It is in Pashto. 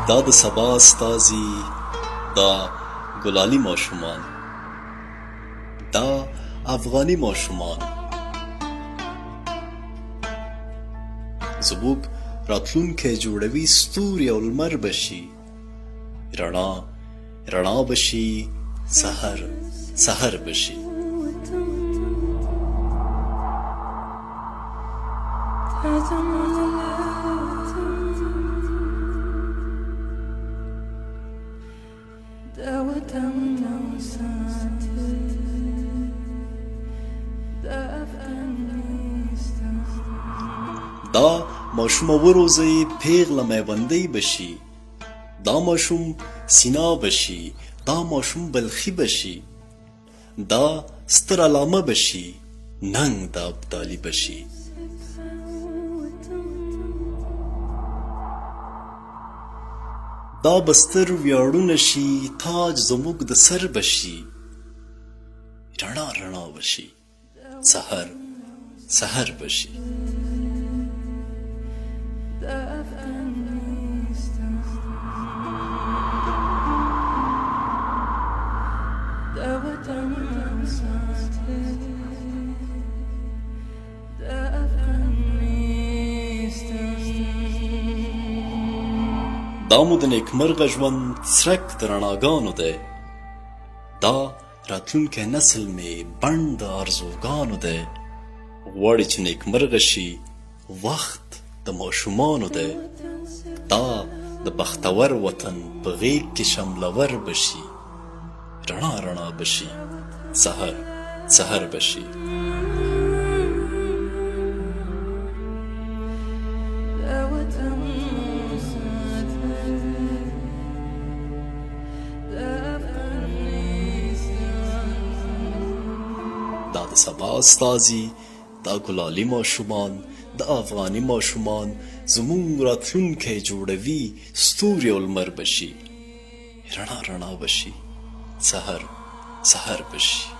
دا د سبا استازي دا ګلالي ماشومان دا افغاني ماشومان زموږ راتلونکی جوړوي ستوري او لمر بشي رڼا رڼا بشي سحر سحر بشي دا ماشوم وروزی پیغله میوندی بشی دا ماشوم سینا بشی دا ماشوم بلخی بشی دا ستر علامه بشی ننگ دا ابدالی بشی دا بستر ویاړونه شي تاج زموږ د سر بشي رڼا رڼا بشي سحر سحر بشي دا مو د نیکمرغه ژوند څرک د رڼاګانو دی دا راتلونکی نسل مې بڼ د ارزوګانو دی غواړي چې نیکمرغه شي وخت د ماشومانو دی دا د بختور وطن په غیږ کې شملور بشي رڼا رڼا بشي سحر سحر بشي دا د سبا استازي دا ګلالي ماشومان د افغاني ماشومان زموږ راتلونکی جوړوي ستوري او لمر بشي رڼا رڼا بشي سحر سحر بشي